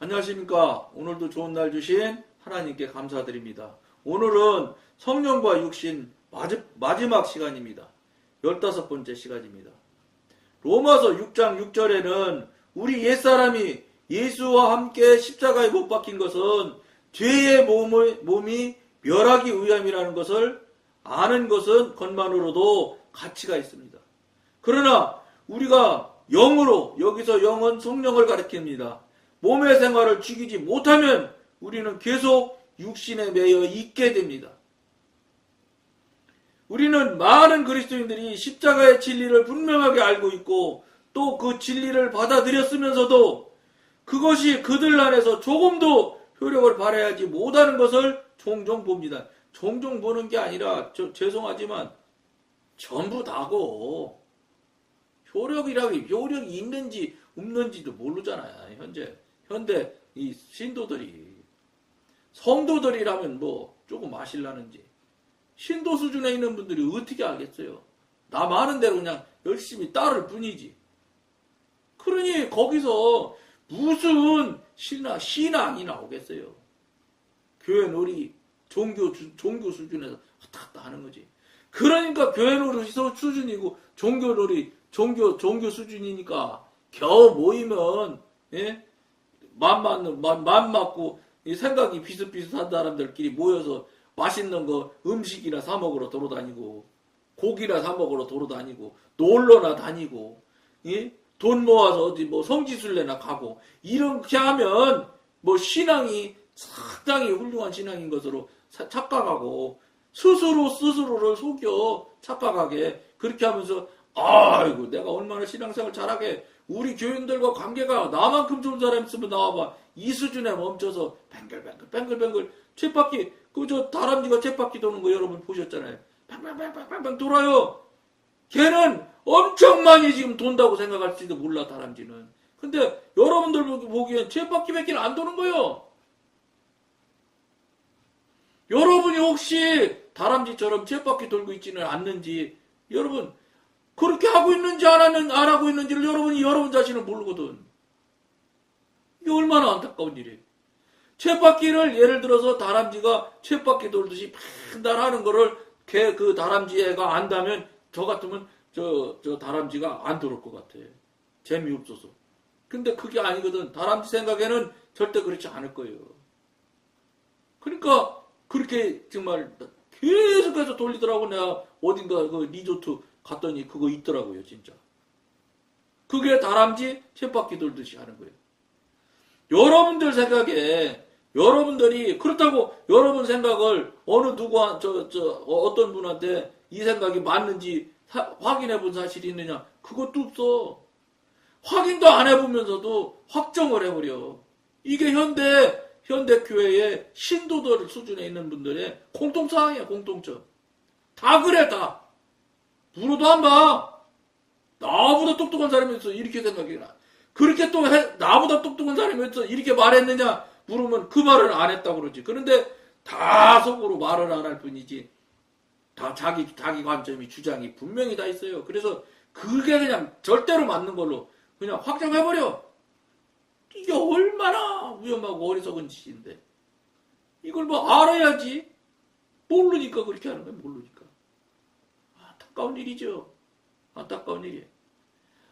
안녕하십니까. 오늘도 좋은 날 주신 하나님께 감사드립니다. 오늘은 성령과 육신 마지막 시간입니다. 15번째 시간입니다. 로마서 6장 6절에는 우리 옛사람이 예수와 함께 십자가에 못 박힌 것은 죄의 몸이 멸하기 위함이라는 것을 아는 것은 것만으로도 가치가 있습니다. 그러나 우리가 영으로, 여기서 영은 성령을 가리킵니다. 몸의 생활을 죽이지 못하면 우리는 계속 육신에 매여 있게 됩니다. 우리는 많은 그리스도인들이 십자가의 진리를 분명하게 알고 있고 또 그 진리를 받아들였으면서도 그것이 그들 안에서 조금도 효력을 발휘하지 못하는 것을 종종 봅니다. 종종 보는 게 아니라 죄송하지만 전부 다고 효력이 있는지 없는지도 모르잖아요. 현대 이 신도들이 성도들이라면 뭐 조금 아실라는지 신도 수준에 있는 분들이 어떻게 알겠어요? 나 많은 대로 그냥 열심히 따를 뿐이지. 그러니 거기서 무슨 신앙이 나오겠어요? 교회 놀이 종교 수준에서 왔다 갔다 하는 거지. 그러니까 교회 놀이 수준이고 종교 놀이 종교 수준이니까 겨우 모이면 맘 맞고 생각이 비슷비슷한 사람들끼리 모여서 맛있는 거 음식이나 사 먹으러 돌아다니고 고기나 사 먹으러 돌아다니고 놀러나 다니고 돈 모아서 어디 뭐 성지순례나 가고 이렇게 하면 뭐 신앙이 상당히 훌륭한 신앙인 것으로 착각하고 스스로를 속여 착각하게 그렇게 하면서 아이고 내가 얼마나 신앙생활 잘하게 우리 교인들과 관계가 나만큼 좋은 사람 있으면 나와봐. 이 수준에 멈춰서 뱅글뱅글 쳇바퀴 그저 다람쥐가 쳇바퀴 도는 거 여러분 보셨잖아요. 뱅뱅 돌아요. 걔는 엄청 많이 지금 돈다고 생각할지도 몰라 다람쥐는. 근데 여러분들 보기엔 쳇바퀴밖에 안 도는 거예요. 여러분이 혹시 다람쥐처럼 쳇바퀴 돌고 있지는 않는지 여러분 그렇게 하고 있는지 안 하고 있는지를 여러분 자신은 모르거든. 이게 얼마나 안타까운 일이에요. 쳇바퀴를 예를 들어서 다람쥐가 쳇바퀴 돌듯이 맨날 하는 거를 그 다람쥐 애가 안다면 저 같으면 저 다람쥐가 안 돌을 것 같아. 재미없어서. 근데 그게 아니거든. 다람쥐 생각에는 절대 그렇지 않을 거예요. 그러니까 그렇게 정말 계속해서 돌리더라고. 내가 어딘가 그 리조트 갔더니 그거 있더라고요, 진짜. 그게 다람쥐 쳇바퀴 돌듯이 하는 거예요. 여러분들 생각에 여러분들이 그렇다고 여러분 생각을 어떤 분한테 이 생각이 맞는지 확인해 본 사실이 있느냐? 그것도 없어. 확인도 안 해보면서도 확정을 해버려. 이게 현대 교회의 신도들 수준에 있는 분들의 공통사항이야, 공통점. 다 그래, 다. 물어도 안 봐. 나보다 똑똑한 사람이 있어. 이렇게 생각해. 그렇게 또 나보다 똑똑한 사람이 있어. 이렇게 말했느냐? 물으면 그 말을 안 했다고 그러지. 그런데 다 속으로 말을 안 할 뿐이지. 다 자기 관점이 주장이 분명히 다 있어요. 그래서 그게 그냥 절대로 맞는 걸로 그냥 확정해버려. 이게 얼마나 위험하고 어리석은 짓인데. 이걸 뭐 알아야지. 모르니까 그렇게 하는 거야. 모르니까. 안타까운 일이죠. 안타까운 일이에요.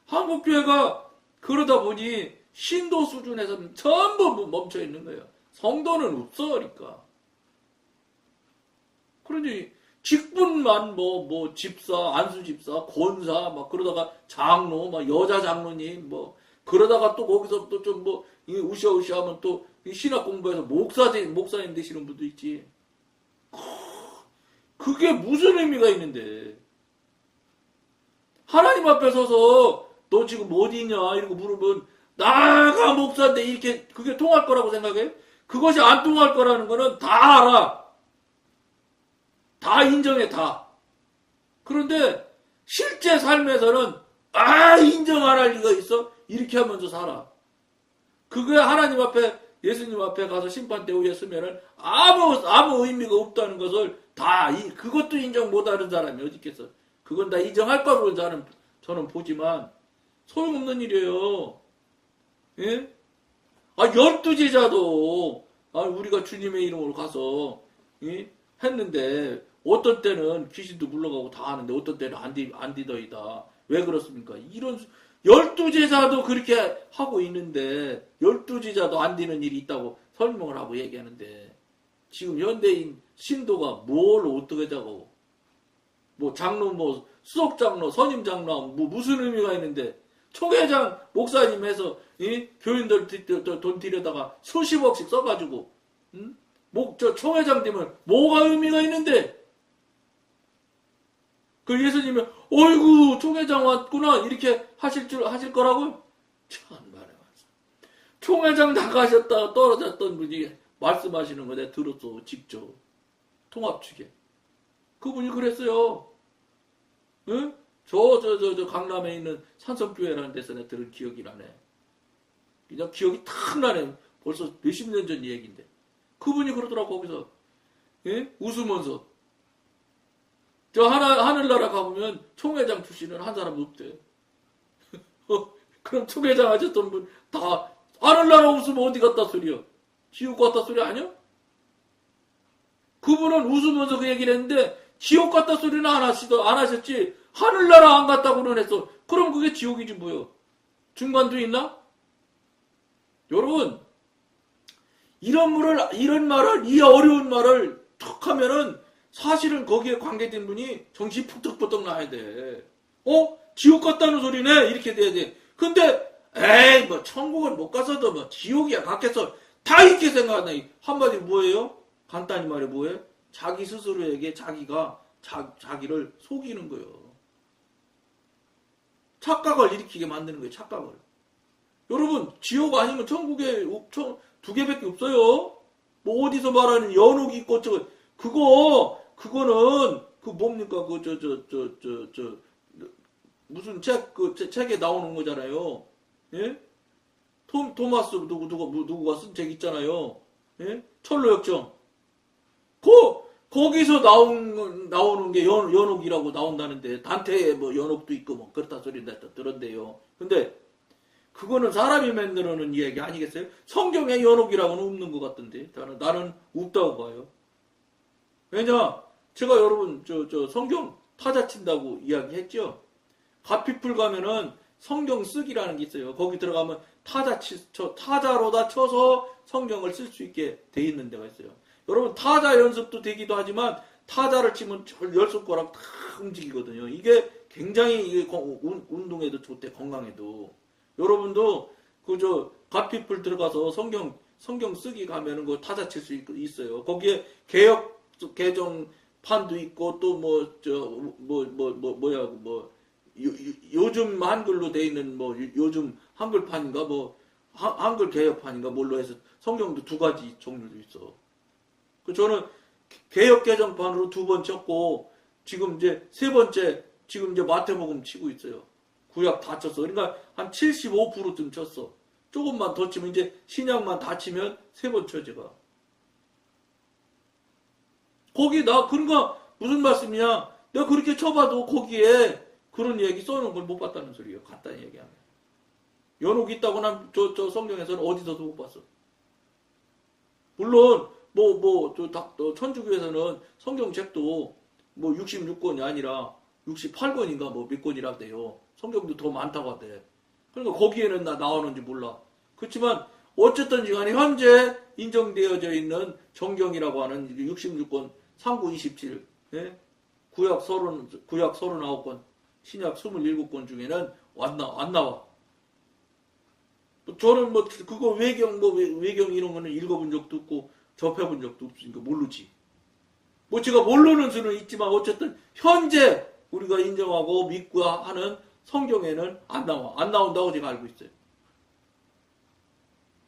한국교회가 그러다 보니 신도 수준에서는 전부 멈춰 있는 거예요. 성도는 없어, 그러니까. 그러니 직분만 집사, 안수집사, 권사, 막 그러다가 장로, 막 여자 장로님, 그러다가 또 거기서 또 좀 으쌰으쌰 하면 또 신학 공부해서 목사님 되시는 분도 있지. 그게 무슨 의미가 있는데. 하나님 앞에 서서 너 지금 어디냐 이러고 물으면 나가 목사인데 이렇게 그게 통할 거라고 생각해? 그것이 안 통할 거라는 거는 다 알아. 다 인정해, 다. 그런데 실제 삶에서는 인정 안 할 리가 있어? 이렇게 하면서 살아. 그게 하나님 앞에 예수님 앞에 가서 심판 대우에 서면은 아무 의미가 없다는 것을 그것도 인정 못하는 사람이 어디 있겠어? 그건 다 인정할 거로 저는 보지만 소용없는 일이에요. 예? 열두 제자도 우리가 주님의 이름으로 가서 했는데 어떤 때는 귀신도 물러가고 다 하는데 어떤 때는 안 디더이다. 왜 그렇습니까? 이런 열두 제자도 그렇게 하고 있는데 열두 제자도 안 되는 일이 있다고 설명을 하고 얘기하는데 지금 현대인 신도가 뭘 어떻게 자고 뭐 장로 뭐 수석 장로 선임 장로 뭐 무슨 의미가 있는데 총회장 목사님 해서 교인들 돈 들여다가 수십억씩 써가지고 저 총회장 되면 뭐가 의미가 있는데 그 예수님이 어이구 총회장 왔구나 이렇게 하실 거라고요? 참말이야. 총회장 나가셨다가 떨어졌던 분이 말씀하시는 거 내가 들었어. 직접 통합 측에 그분이 그랬어요. 응? 저 강남에 있는 산성교회라는 데서 내가 들은 기억이 나네. 그냥 기억이 탁 나네. 벌써 몇십 년 전 얘기인데 그분이 그러더라고. 거기서 웃으면서 저 하늘나라 가보면 총회장 출신은 한 사람도 없대. 그럼 총회장 하셨던 분 다 하늘나라 웃으면 어디 갔다 소리야? 지옥 갔다 소리 아니야? 그분은 웃으면서 그 얘기를 했는데 지옥 갔다 소리는 안 하셨지 하늘나라 안 갔다고는 했어. 그럼 그게 지옥이지 뭐요? 중간도 있나? 여러분 이런 말을 이 어려운 말을 툭 하면은 사실은 거기에 관계된 분이 정신이 푹떡푹떡 나야 돼. 지옥 갔다는 소리네 이렇게 돼야 돼. 근데 에이 뭐 천국은 못 가서도 뭐 지옥이야 갔겠어 다 이렇게 생각한다. 한마디 뭐예요? 간단히 말해 뭐예요? 자기 스스로에게 자기가 자기를 속이는 거예요. 착각을 일으키게 만드는 거예요. 착각을. 여러분 지옥 아니면 천국에 두 개밖에 없어요. 뭐 어디서 말하는 연옥이 있고 그거는 뭡니까 무슨 책에 나오는 거잖아요. 예? 토마스 누구가 쓴 책 있잖아요. 예? 철로역정. 거기서 나오는 게 연옥이라고 나온다는데 단테의 뭐 연옥도 있고 뭐 그렇다 소리 들었대요. 근데 그거는 사람이 만들어놓은 이야기 아니겠어요? 성경에 연옥이라고는 없는 것 같던데 나는 없다고 봐요. 왜냐 제가 여러분 저 성경 타자 친다고 이야기했죠. 가피풀 가면은 성경 쓰기라는 게 있어요. 거기 들어가면 타자로다 쳐서 성경을 쓸 수 있게 돼 있는 데가 있어요. 여러분 타자 연습도 되기도 하지만 타자를 치면 10손가락 다 움직이거든요. 이게 굉장히 운동에도 좋대. 건강에도. 여러분도 가피풀 들어가서 성경 쓰기 가면은 그 타자 칠 수 있어요. 거기에 개정판도 있고 또 요즘 한글로 돼 있는 요즘 한글판인가 한글 개혁판인가 뭘로 해서 성경도 두 가지 종류도 있어. 저는 개혁 개정판으로 2번 쳤고 지금 이제 3번째 지금 이제 마태복음 치고 있어요. 구약 다 쳤어. 그러니까 한 75%쯤 쳤어. 조금만 더 치면 이제 신약만 다 치면 3번 쳐 제가. 그러니까 무슨 말씀이냐? 내가 그렇게 쳐봐도 거기에 그런 얘기 써놓은 걸 못 봤다는 소리예요. 간단히 얘기하면. 연옥이 있다고 난 저 성경에서는 어디서도 못 봤어. 물론 천주교에서는 성경책도 66권이 아니라 68권인가 몇 권이라 돼요. 성경도 더 많다고 하대. 그러니까 거기에는 나오는지 몰라. 그렇지만 어쨌든 간에 현재 인정되어져 있는 정경이라고 하는 66권, 상구 27, 구약 39권, 신약 27권 중에는 안 나와. 저는 그거 외경 이런 거는 읽어본 적도 없고 접해본 적도 없으니까 모르지. 제가 모르는 수는 있지만 어쨌든 현재 우리가 인정하고 믿고 하는 성경에는 안 나와. 안 나온다고 제가 알고 있어요.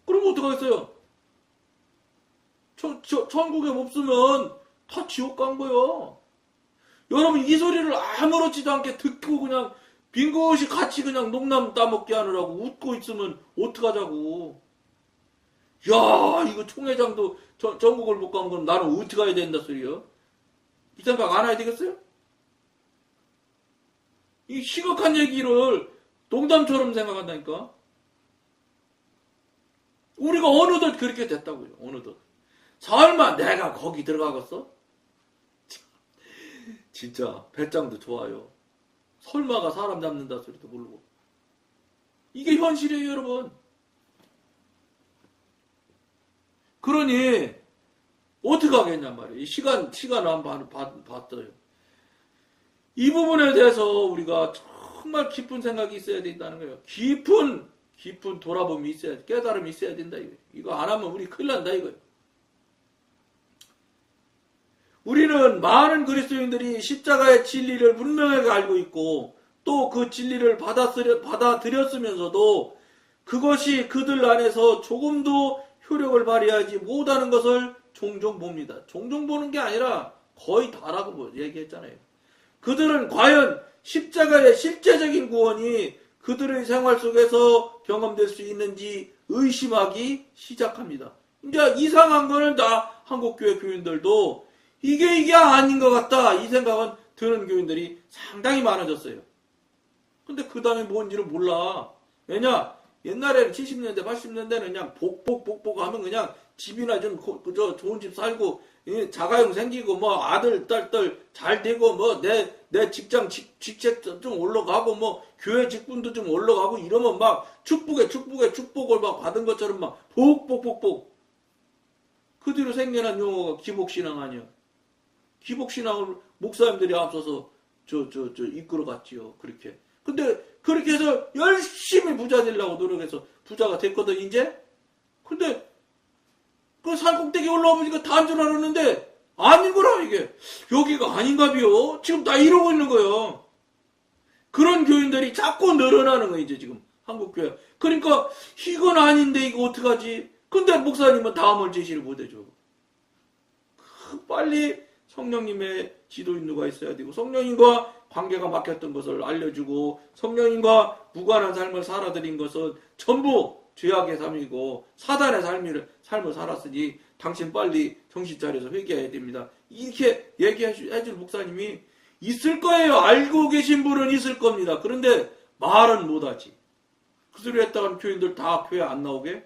그럼 어떡하겠어요? 천국에 없으면 다 지옥 간 거예요. 여러분 이 소리를 아무렇지도 않게 듣고 그냥 빙긋이 같이 그냥 농담 따먹게 하느라고 웃고 있으면 어떡하자고. 야 이거 총회장도 전국을 못 가면 그럼 나는 어떻게 가야 된다 소리요? 이 생각 안 해야 되겠어요? 이 심각한 얘기를 농담처럼 생각한다니까. 우리가 어느덧 그렇게 됐다고요. 어느덧. 설마 내가 거기 들어가겠어? 진짜 배짱도 좋아요. 설마가 사람 잡는다 소리도 모르고. 이게 현실이에요, 여러분. 그러니 어떻게 하겠냔 말이에요. 시간을 한번 봤어요. 이 부분에 대해서 우리가 정말 깊은 생각이 있어야 된다는 거예요. 깊은 돌아봄이 있어야 돼. 깨달음이 있어야 된다. 이거 안 하면 우리 큰일 난다 이거예요. 우리는 많은 그리스도인들이 십자가의 진리를 분명하게 알고 있고 또 그 진리를 받아들였으면서도 그것이 그들 안에서 조금도 효력을 발휘하지 못하는 것을 종종 봅니다. 종종 보는 게 아니라 거의 다라고 얘기했잖아요. 그들은 과연 십자가의 실제적인 구원이 그들의 생활 속에서 경험될 수 있는지 의심하기 시작합니다. 이제 이상한 거는 다 한국교회 교인들도 이게 아닌 것 같다 이 생각은 드는 교인들이 상당히 많아졌어요. 근데 그 다음에 뭔지를 몰라. 왜냐? 옛날에는 70년대 80년대는 그냥 복복 하면 그냥 집이나 좀 좋은 집 살고 자가용 생기고 뭐 아들 딸 잘 되고 뭐 내 직장 직책 좀 올라가고 뭐 교회 직분도 좀 올라가고 이러면 막 축복에 축복을 막 받은 것처럼 막 복복 그 뒤로 생겨난 용어가 기복신앙 아니야. 기복신앙을 목사님들이 앞서서 이끌어갔지요. 그렇게. 근데 그렇게 해서 열심히 부자 되려고 노력해서 부자가 됐거든 이제. 근데 그 산 꼭대기 올라오니까 다인 줄 알았는데 아닌 거라 이게. 여기가 아닌가비요. 지금 다 이러고 있는 거예요. 그런 교인들이 자꾸 늘어나는 거예요 이제 지금 한국교회. 그러니까 이건 아닌데 이거 어떡하지. 근데 목사님은 다음을 제시를 못해줘. 빨리 성령님의 지도인도가 있어야 되고 성령님과 관계가 막혔던 것을 알려주고 성령님과 무관한 삶을 살아들인 것은 전부 죄악의 삶이고 사단의 삶을 살았으니 당신 빨리 정신 차려서 회개해야 됩니다. 이렇게 얘기해줄 목사님이 있을 거예요. 알고 계신 분은 있을 겁니다. 그런데 말은 못하지. 그 소리 했다가 교인들 다 교회 안 나오게?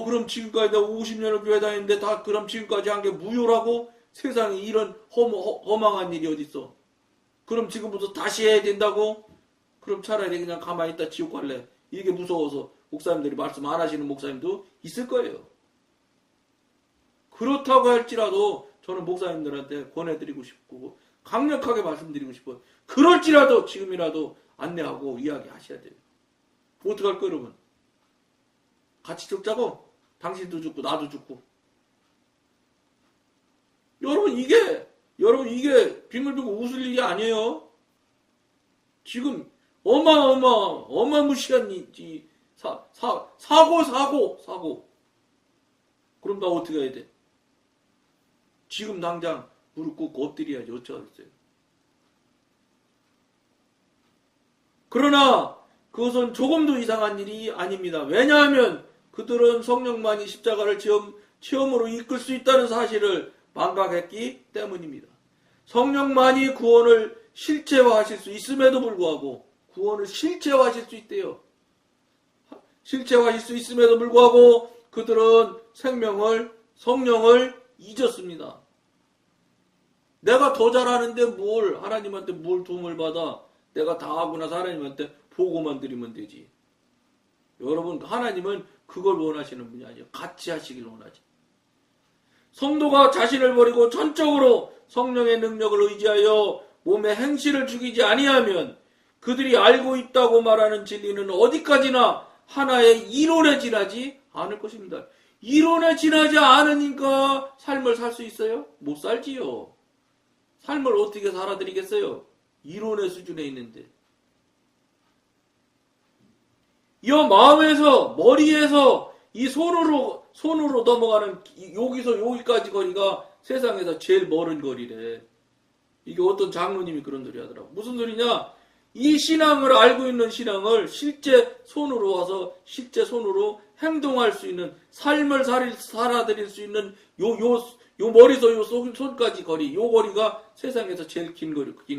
그럼 지금까지 내가 50년을 교회 다니는데 다 그럼 지금까지 한 게 무효라고? 세상에 이런 허망한 일이 어딨어? 그럼 지금부터 다시 해야 된다고? 그럼 차라리 그냥 가만히 있다 지옥 갈래. 이게 무서워서 목사님들이 말씀 안 하시는 목사님도 있을 거예요. 그렇다고 할지라도 저는 목사님들한테 권해드리고 싶고 강력하게 말씀드리고 싶어요. 그럴지라도 지금이라도 안내하고 이야기하셔야 돼요. 어떡할 거예요 여러분? 같이 죽자고? 당신도 죽고 나도 죽고. 여러분 이게 빙글빙글 웃을 일이 아니에요. 지금 어마무시한 사고. 그럼 나 어떻게 해야 돼? 지금 당장 무릎 꿇고 엎드려야지 어쩌겠어요. 그러나 그것은 조금도 이상한 일이 아닙니다. 왜냐하면 그들은 성령만이 십자가를 체험으로 이끌 수 있다는 사실을 망각했기 때문입니다. 성령만이 구원을 실체화하실 수 있음에도 불구하고 구원을 실체화하실 수 있대요. 실체화하실 수 있음에도 불구하고 그들은 성령을 잊었습니다. 내가 더 잘하는데 하나님한테 뭘 도움을 받아? 내가 다 하고 나서 하나님한테 보고만 드리면 되지. 여러분 하나님은 그걸 원하시는 분이 아니에요. 같이 하시길 원하지. 성도가 자신을 버리고 전적으로 성령의 능력을 의지하여 몸에 행실을 죽이지 아니하면 그들이 알고 있다고 말하는 진리는 어디까지나 하나의 이론에 지나지 않을 것입니다. 이론에 지나지 않으니까 삶을 살 수 있어요? 못 살지요. 삶을 어떻게 살아드리겠어요? 이론의 수준에 있는데. 이 마음에서 머리에서 이 손으로 넘어가는 여기서 여기까지 거리가 세상에서 제일 멀은 거리래. 이게 어떤 장로님이 그런 소리 하더라고. 무슨 소리냐? 이 신앙을 알고 있는 신앙을 실제 손으로 와서 실제 손으로 행동할 수 있는 삶을 살아드릴 수 있는 요 머리서 요 손까지 거리, 요 거리가 세상에서 제일 긴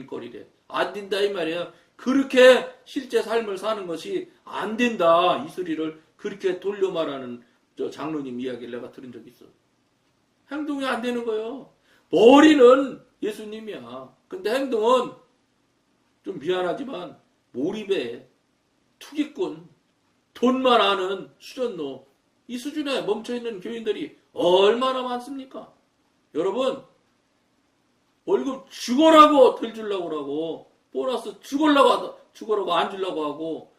거리래. 안 된다 이 말이야. 그렇게 실제 삶을 사는 것이 안 된다 이 소리를 그렇게 돌려 말하는 저 장로님 이야기를 내가 들은 적이 있어. 행동이 안 되는 거예요. 머리는 예수님이야. 근데 행동은 좀 미안하지만 몰입해. 투기꾼, 돈만 아는 수전노. 이 수준에 멈춰있는 교인들이 얼마나 많습니까? 여러분, 월급 죽어라고 덜 주려고 하고, 보너스 죽어라고 안 주려고 하고,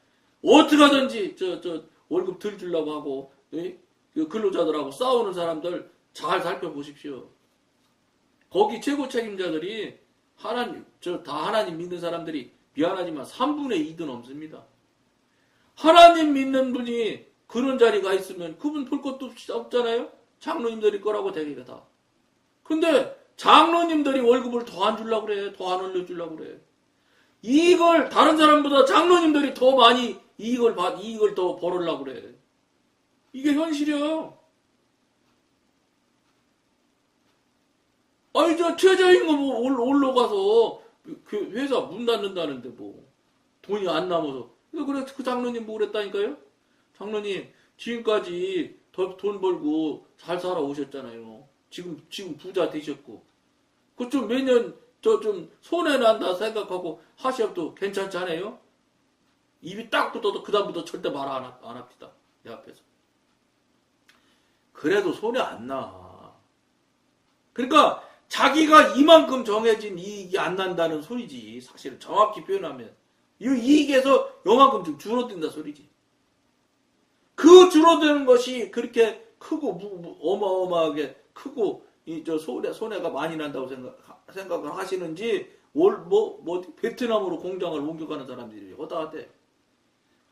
어떻게 하든지 월급 덜 주려고 하고, 그 근로자들하고 싸우는 사람들 잘 살펴보십시오. 거기 최고 책임자들이 다 하나님 믿는 사람들이 미안하지만 3분의 2도 넘습니다. 하나님 믿는 분이 그런 자리가 있으면 그분 볼 것도 없잖아요? 장로님들이 거라고 대개가 다. 근데 장로님들이 월급을 더 안 주려고 그래. 더 안 올려주려고 그래. 이걸 다른 사람보다 장로님들이 더 많이 이익을 더 벌으려고 그래. 이게 현실이에요. 아니, 최저임금 올라가서 회사 문 닫는다는데 돈이 안 남아서. 그래, 그 장로님 그랬다니까요? 장로님, 지금까지 더 돈 벌고 잘 살아오셨잖아요. 지금 부자 되셨고. 그 좀 매년 좀 손해난다 생각하고 하셔도 괜찮지 않아요? 입이 딱 붙어도 그다음부터 절대 말 안 합니다. 내 앞에서. 그래도 손해 안 나. 그러니까 자기가 이만큼 정해진 이익이 안 난다는 소리지. 사실은 정확히 표현하면. 이 이익에서 요만큼 좀 줄어든다 소리지. 그 줄어드는 것이 그렇게 크고 어마어마하게 크고 손해가 많이 난다고 생각을 하시는지 베트남으로 공장을 옮겨가는 사람들이 허다하대.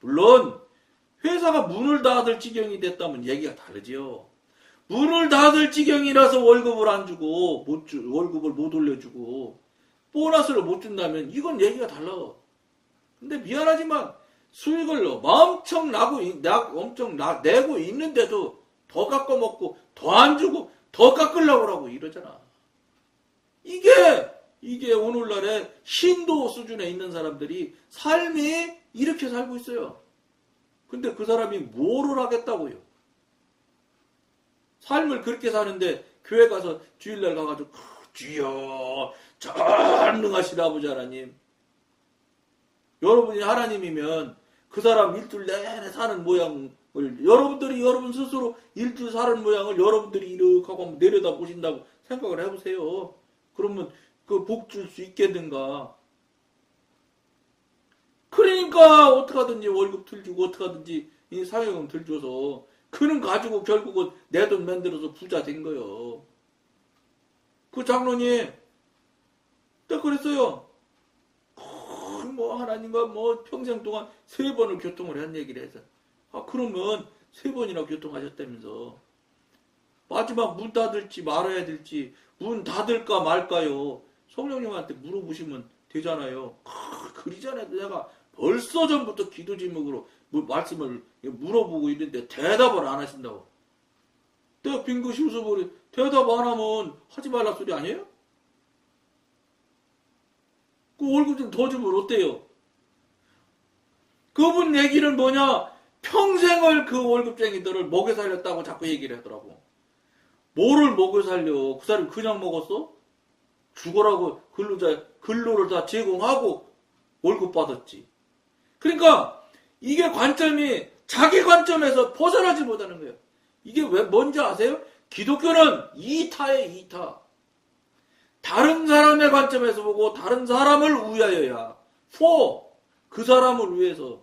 물론 회사가 문을 닫을 지경이 됐다면 얘기가 다르지요. 문을 닫을 지경이라서 월급을 안 주고 월급을 못 올려주고 보너스를 못 준다면 이건 얘기가 달라. 근데 미안하지만 수익을 엄청 내고 있는데도 더 깎아 먹고 더 안 주고 더 깎으려고 하고 이러잖아. 이게 오늘날의 신도 수준에 있는 사람들이 삶이 이렇게 살고 있어요. 근데 그 사람이 뭐를 하겠다고요? 삶을 그렇게 사는데 교회 가서 주일날 가가지고 주여 전능하신 아버지 하나님, 여러분이 하나님이면 그 사람 일주일 내내 사는 모양을 여러분 스스로 일주일 사는 모양을 여러분들이 이렇게 하고 내려다 보신다고 생각을 해보세요. 그러면 그 복 줄 수 있겠는가? 그러니까 어떡하든지 월급 들 주고 어떡하든지 이 사회금 들 줘서 그는 가지고 결국은 내 돈 만들어서 부자 된 거요. 그 장로님 딱 그랬어요. 하나님과 평생 동안 3번을 교통을 한 얘기를 해서 그러면 3번이나 교통하셨다면서 마지막 문 닫을지 말아야 될지 문 닫을까 말까요? 성령님한테 물어보시면 되잖아요. 그러잖아요. 내가 벌써 전부터 기도 제목으로 말씀을 물어보고 있는데 대답을 안 하신다고. 내가 빙긋이 웃어버리 대답 안 하면 하지 말라 소리 아니에요? 그 월급 좀 더 주면 어때요? 그분 얘기는 뭐냐? 평생을 그 월급쟁이들을 먹여 살렸다고 자꾸 얘기를 하더라고. 뭐를 먹여 살려? 그 사람이 그냥 먹었어? 죽어라고 근로를 다 제공하고 월급 받았지. 그러니까 이게 관점이 자기 관점에서 벗어나지 못하는 거예요. 이게 왜 뭔지 아세요? 기독교는 이타예요, 이타. 다른 사람의 관점에서 보고 다른 사람을 위하여야. 그 사람을 위해서.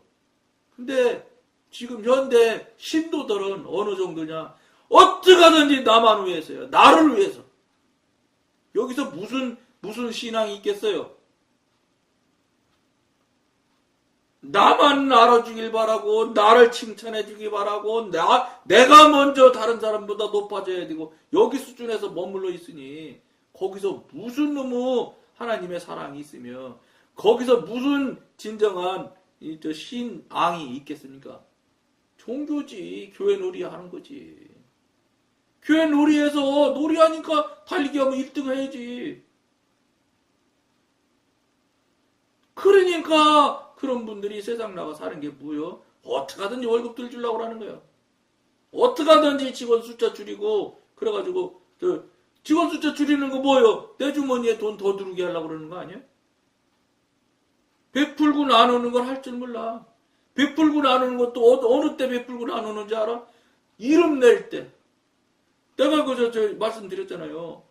근데 지금 현대 신도들은 어느 정도냐? 어떻게 하든지 나만 위해서요. 나를 위해서. 여기서 무슨 신앙이 있겠어요? 나만 알아주길 바라고 나를 칭찬해주길 바라고 내가 먼저 다른 사람보다 높아져야 되고 여기 수준에서 머물러 있으니 거기서 무슨 너무 하나님의 사랑이 있으며 거기서 무슨 진정한 신앙이 있겠습니까? 종교지. 교회 놀이 하는 거지. 교회 놀이해서 놀이하니까 달리기 하면 1등 해야지. 그러니까 그런 분들이 세상 나가 사는 게 뭐요? 어떻게 하든지 월급들 주려고 하는 거야. 어떻게 하든지 직원 숫자 줄이고 그래가지고 직원 숫자 줄이는 거 뭐예요? 내 주머니에 돈 더 들어오게 하려고 그러는 거 아니야? 베풀고 나누는 걸 할 줄 몰라. 베풀고 나누는 것도 어느 때 베풀고 나누는지 알아? 이름 낼 때. 내가 저 말씀드렸잖아요.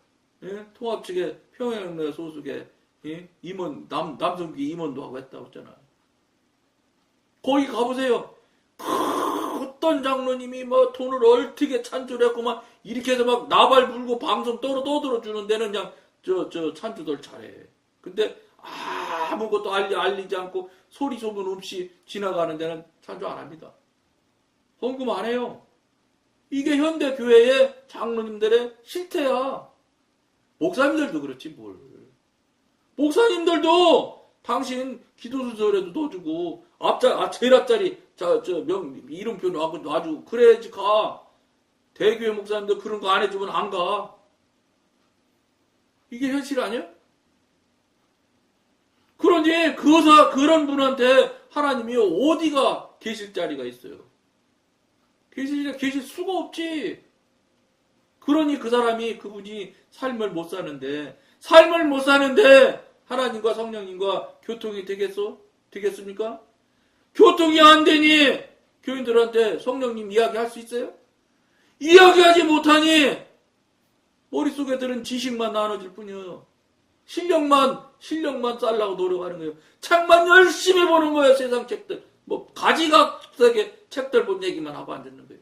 예? 통합 측에 평양내 소속에 예? 임원 남성기 임원도 하고 했다고 했잖아. 거기 가보세요. 어떤 장로님이 뭐 돈을 얼티게 찬조했고 막 이렇게 해서 막 나발 불고 방송 떠들어 주는 데는 그냥 저 찬조들 잘해. 근데 아무것도 알리지 않고 소리 소문 없이 지나가는 데는 찬조 안 합니다. 헌금 안 해요. 이게 현대 교회의 장로님들의 실태야. 목사님들도 그렇지 뭘. 목사님들도 당신 기도수설에도 넣어주고 제일 앞자리 이름표 놔주고 그래야지 가. 대교회 목사님들 그런 거 안 해주면 안 가. 이게 현실 아니야? 그러니 그런 분한테 하나님이 어디가 계실 자리가 있어요? 계실 수가 없지. 그러니 그분이 삶을 못 사는데 하나님과 성령님과 교통이 되겠습니까? 교통이 안 되니 교인들한테 성령님 이야기할 수 있어요? 이야기하지 못하니 머릿속에 들은 지식만 나눠질 뿐이에요. 실력만 쌓으려고 노력하는 거예요. 책만 열심히 보는 거예요. 세상 책들. 뭐 가지각색의 책들 본 얘기만 하고 안 듣는 거예요.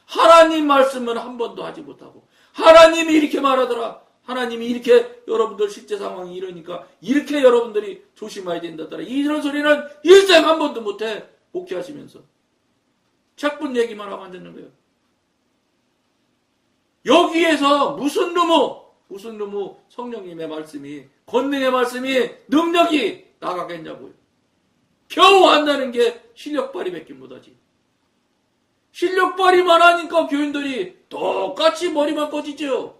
하나님 말씀은 한 번도 하지 못하고 하나님이 이렇게 말하더라. 하나님이 이렇게 여러분들 실제 상황이 이러니까 이렇게 여러분들이 조심해야 된다더라. 이런 소리는 일생 한 번도 못해. 목회하시면서. 책 본 얘기만 하고 안 듣는 거예요. 여기에서 무슨 놈의 성령님의 말씀이 권능의 말씀이 능력이 나가겠냐고요. 겨우 한다는 게 실력 발휘밖에 못하지. 실력 발휘만 하니까 교인들이 똑같이 머리만 꺼지죠.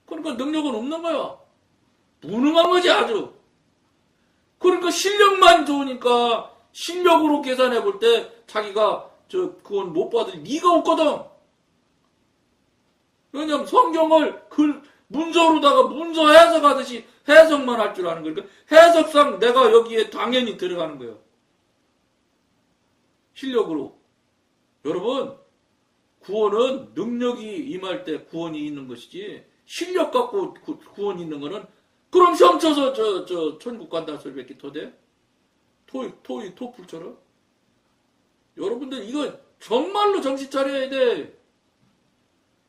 그러니까 능력은 없는 거야. 무능한 거지 아주. 그러니까 실력만 좋으니까 실력으로 계산해 볼 때 자기가 그건 못 받을 리가 없거든. 왜냐면 성경을 문서로다가 문서 해석하듯이 해석만 할 줄 아는 거니까 해석상 내가 여기에 당연히 들어가는 거예요. 실력으로. 여러분, 구원은 능력이 임할 때 구원이 있는 것이지 실력 갖고 구원이 있는 거는 그럼 시험 쳐서 천국 간다는 소리밖에 더 돼? 토플처럼? 여러분들 이거 정말로 정신 차려야 돼.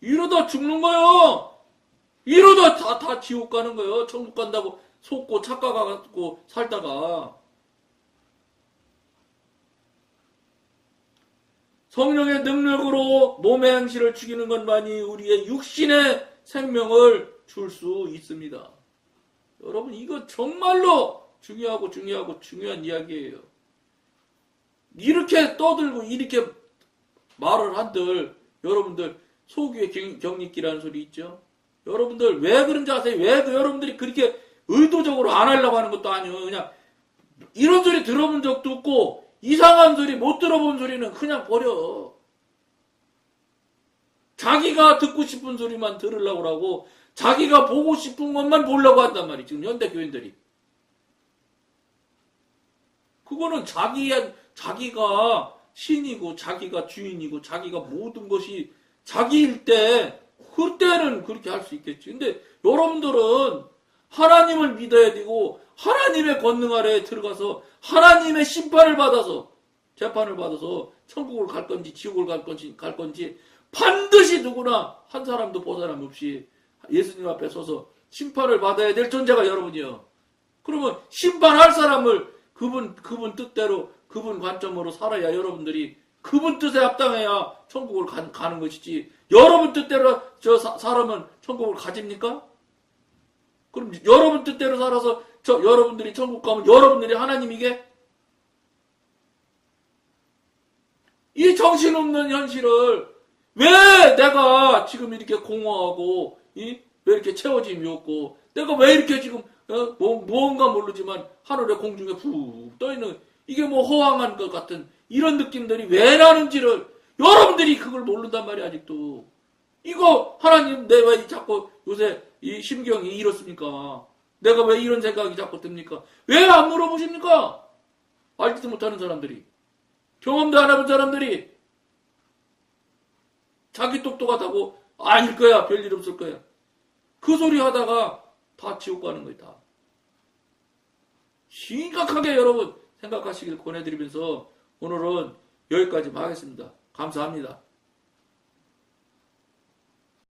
이러다 죽는 거예요. 이러다 다 지옥 가는 거예요. 천국 간다고 속고 착각하고 살다가. 성령의 능력으로 몸의 행실을 죽이는 것만이 우리의 육신의 생명을 줄 수 있습니다. 여러분 이거 정말로 중요한 이야기예요. 이렇게 떠들고 이렇게 말을 한들 여러분들 속위의 경리기라는 소리 있죠. 여러분들 왜 그런지 아세요? 왜 여러분들이 그렇게 의도적으로 안 하려고 하는 것도 아니에요. 그냥 이런 소리 들어본 적도 없고 이상한 소리 못 들어본 소리는 그냥 버려. 자기가 듣고 싶은 소리만 들으려고 하고 자기가 보고 싶은 것만 보려고 한단 말이에요. 지금 현대 교인들이. 그거는 자기가 신이고 자기가 주인이고 자기가 모든 것이 자기일 때 그때는 그렇게 할 수 있겠지. 근데 여러분들은 하나님을 믿어야 되고 하나님의 권능 아래에 들어가서 하나님의 심판을 받아서 재판을 받아서 천국을 갈 건지 지옥을 갈 건지 반드시 누구나 한 사람도 보사람 없이 예수님 앞에 서서 심판을 받아야 될 존재가 여러분이요. 그러면 심판할 사람을 그분 뜻대로 그분 관점으로 살아야 여러분들이 그분 뜻에 합당해야 천국을 가는 것이지 여러분 뜻대로 사람은 천국을 가집니까? 그럼 여러분 뜻대로 살아서 여러분들이 천국 가면 여러분들이 하나님이게? 이 정신없는 현실을 왜 내가 지금 이렇게 공허하고 왜 이렇게 채워짐이 없고 내가 왜 이렇게 지금 무언가 모르지만 하늘의 공중에 푹 떠있는 이게 뭐 허황한 것 같은 이런 느낌들이 왜 나는지를 여러분들이 그걸 모른단 말이야 아직도. 이거 하나님 내가 왜 자꾸 요새 이 심경이 이렇습니까? 내가 왜 이런 생각이 자꾸 듭니까? 왜 안 물어보십니까? 알지도 못하는 사람들이, 경험도 안 해본 사람들이 자기 똑똑하다고 아닐 거야, 별일 없을 거야. 그 소리 하다가 다 지옥 가는 거야, 다. 심각하게 여러분 생각하시길 권해드리면서 오늘은 여기까지만 하겠습니다. 감사합니다.